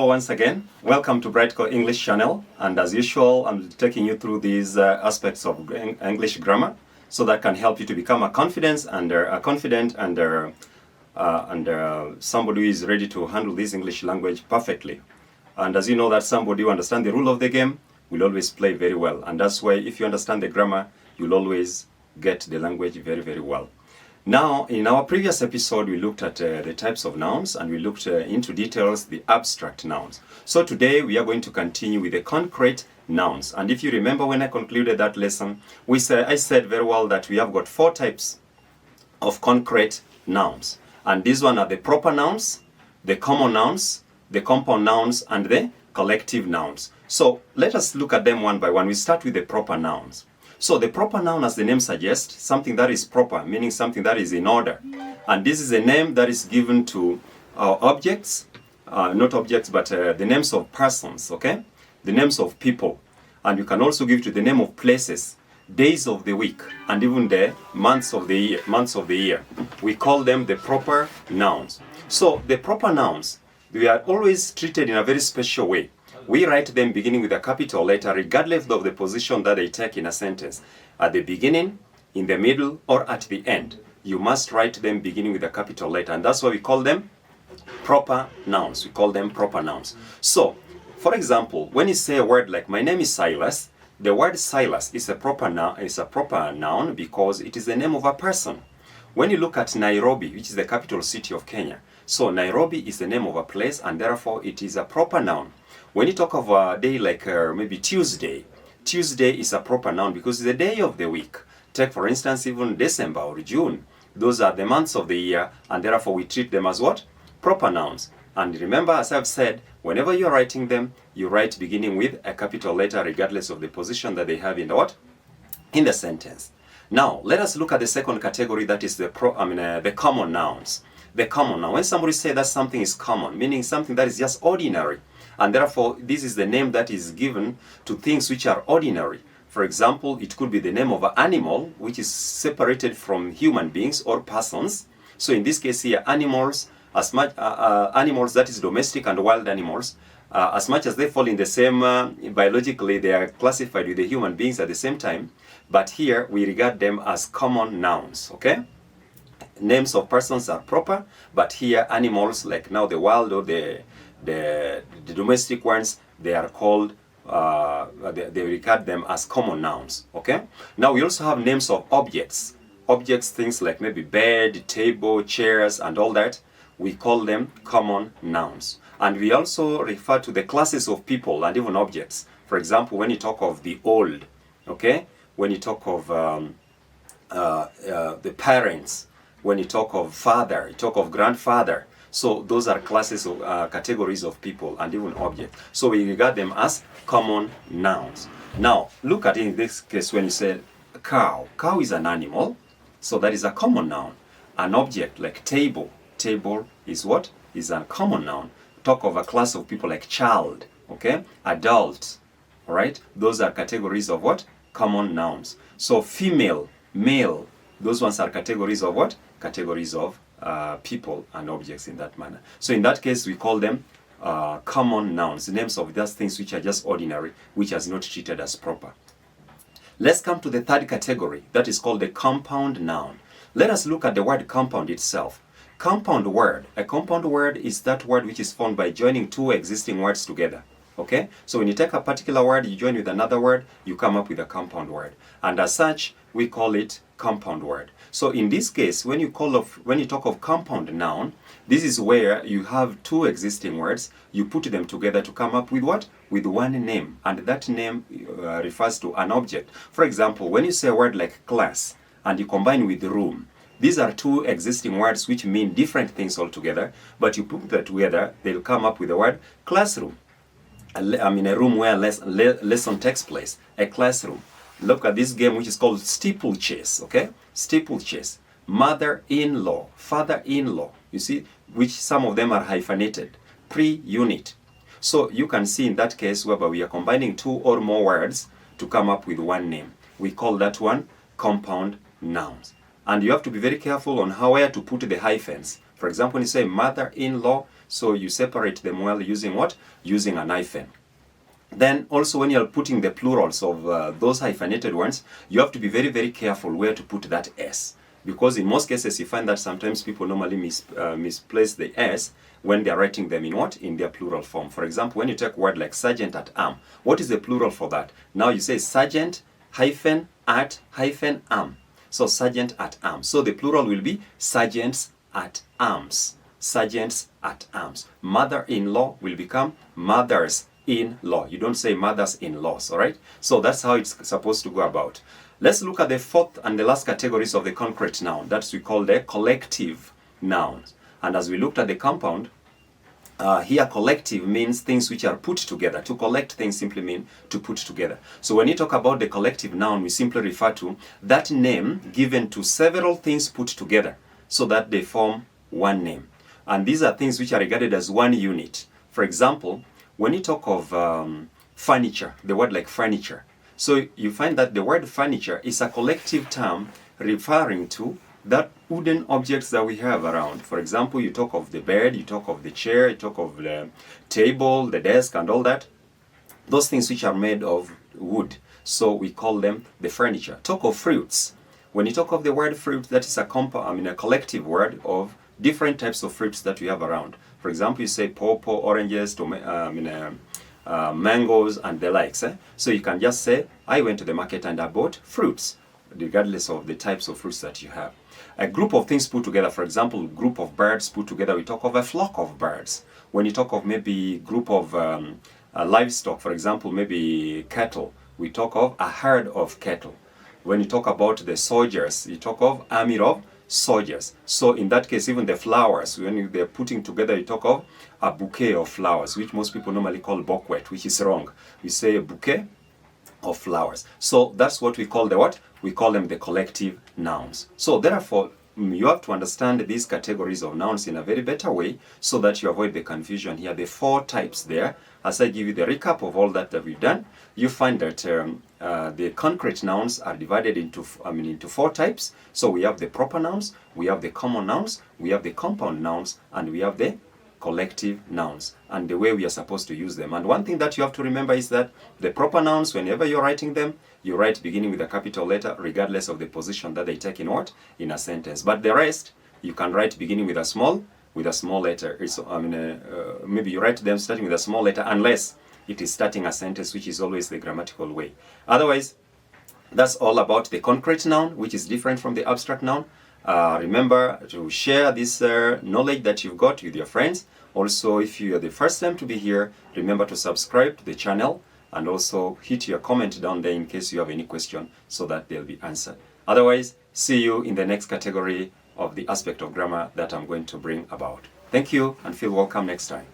once again, welcome to Brightco English channel, and as usual I'm taking you through these aspects of English grammar so that can help you to become a confident and somebody who is ready to handle this English language perfectly. And as you know, that somebody who understands the rule of the game will always play very well, and that's why if you understand the grammar you'll always get the language very, very well. Now, in our previous episode, we looked at the types of nouns, and we looked into details the abstract nouns. So today we are going to continue with the concrete nouns. And if you remember when I concluded that lesson, I said very well that we have got 4 types of concrete nouns. And these one are the proper nouns, the common nouns, the compound nouns, and the collective nouns. So let us look at them one by one. We start with the proper nouns. So the proper noun, as the name suggests, something that is proper, meaning something that is in order. And this is a name that is given to objects, not objects, but the names of persons, okay? The names of people. And you can also give to the name of places, days of the week, and even the months of the year. We call them the proper nouns. So the proper nouns, they are always treated in a very special way. We write them beginning with a capital letter regardless of the position that they take in a sentence. At the beginning, in the middle, or at the end. You must write them beginning with a capital letter, and that's why we call them proper nouns. We call them proper nouns. So, for example, when you say a word like my name is Silas, the word Silas is a proper noun because it is the name of a person. When you look at Nairobi, which is the capital city of Kenya, so Nairobi is the name of a place, and therefore it is a proper noun. When you talk of a day like maybe Tuesday, Tuesday is a proper noun because it's the day of the week. Take for instance even December or June. Those are the months of the year, and therefore we treat them as what? Proper nouns. And remember, as I've said, whenever you're writing them, you write beginning with a capital letter regardless of the position that they have in the what? In the sentence. Now, let us look at the second category, that is the common nouns. The common noun. When somebody says that something is common, meaning something that is just ordinary, and therefore this is the name that is given to things which are ordinary. For example, it could be the name of an animal which is separated from human beings or persons. So in this case here, animals, animals that is domestic and wild animals, as much as they fall in the same, biologically they are classified with the human beings at the same time, but here we regard them as common nouns, okay? Names of persons are proper, but here animals like now the wild or the domestic ones, they are called, they regard them as common nouns, okay? Now we also have names of objects. Objects, things like maybe bed, table, chairs, and all that, we call them common nouns. And we also refer to the classes of people and even objects. For example, when you talk of the old, okay? When you talk of the parents, when you talk of father, you talk of grandfather. So those are classes of categories of people and even objects. So we regard them as common nouns. Now, look at in this case when you say cow. Cow is an animal, so that is a common noun. An object like table. Table is what? Is a common noun. Talk of a class of people like child, okay? Adult, all right? Those are categories of what? Common nouns. So female, male, those ones are categories of what? Categories of people and objects in that manner. So in that case, we call them common nouns, the names of those things which are just ordinary, which is not treated as proper. Let's come to the third category, that is called the compound noun. Let us look at the word compound itself. Compound word. A compound word is that word which is formed by joining 2 existing words together. Okay? So when you take a particular word, you join with another word, you come up with a compound word. And as such, we call it compound word. So in this case, when you talk of compound noun, this is where you have 2 existing words, you put them together to come up with what? With one name. And that name refers to an object. For example, when you say a word like class and you combine with room, these are 2 existing words which mean different things altogether, but you put them together, they'll come up with the word classroom. A room where lesson takes place, a classroom. Look at this game which is called steeplechase, okay? Steeplechase. Mother-in-law, father-in-law, you see, which some of them are hyphenated. Pre-unit. So you can see in that case whereby we are combining 2 or more words to come up with one name. We call that one compound nouns. And you have to be very careful on where to put the hyphens. For example, when you say mother-in-law, So you separate them well using what? Using an hyphen. Then also when you're putting the plurals of those hyphenated ones, you have to be very, very careful where to put that S. Because in most cases you find that sometimes people normally misplace the S when they're writing them in what? In their plural form. For example, when you take a word like sergeant at arm, what is the plural for that? Now you say sergeant hyphen at hyphen arm. So sergeant at arms. So the plural will be sergeants at arms. Sergeants at arms. Mother-in-law will become mothers-in-law. You don't say mothers-in-laws, all right? So that's how it's supposed to go about. Let's look at the fourth and the last categories of the concrete noun. That's we call the collective nouns. And as we looked at the compound, here collective means things which are put together. To collect things simply mean to put together. So when you talk about the collective noun, we simply refer to that name given to several things put together so that they form one name. And these are things which are regarded as one unit. For example, when you talk of furniture, the word like furniture, so you find that the word furniture is a collective term referring to that wooden objects that we have around. For example, you talk of the bed, you talk of the chair, you talk of the table, the desk, and all that. Those things which are made of wood. So we call them the furniture. Talk of fruits. When you talk of the word fruit, that is a collective word of different types of fruits that we have around. For example, you say pawpaw, oranges, mangoes, and the likes. So you can just say, I went to the market and I bought fruits, regardless of the types of fruits that you have. A group of things put together, for example, a group of birds put together, we talk of a flock of birds. When you talk of maybe group of livestock, for example, maybe cattle, we talk of a herd of cattle. When you talk about the soldiers, you talk of army of soldiers. So in that case, even the flowers, when they're putting together, you talk of a bouquet of flowers, which most people normally call bouquet, which is wrong. We say a bouquet of flowers. So that's what we call the what? We call them the collective nouns. So therefore, you have to understand these categories of nouns in a very better way so that you avoid the confusion here. The four types there, as I give you the recap of all that we've done, you find that the concrete nouns are divided into four types. So we have the proper nouns, we have the common nouns, we have the compound nouns, and we have the collective nouns, and the way we are supposed to use them. And one thing that you have to remember is that the proper nouns, whenever you're writing them, you write beginning with a capital letter regardless of the position that they take in what? In a sentence. But the rest, you can write beginning with a small letter. It's, maybe you write them starting with a small letter unless it is starting a sentence, which is always the grammatical way. Otherwise, that's all about the concrete noun, which is different from the abstract noun. Remember to share this knowledge that you've got with your friends. Also, if you are the first time to be here, remember to subscribe to the channel and also hit your comment down there in case you have any question so that they'll be answered. Otherwise, see you in the next category of the aspect of grammar that I'm going to bring about. Thank you and feel welcome next time.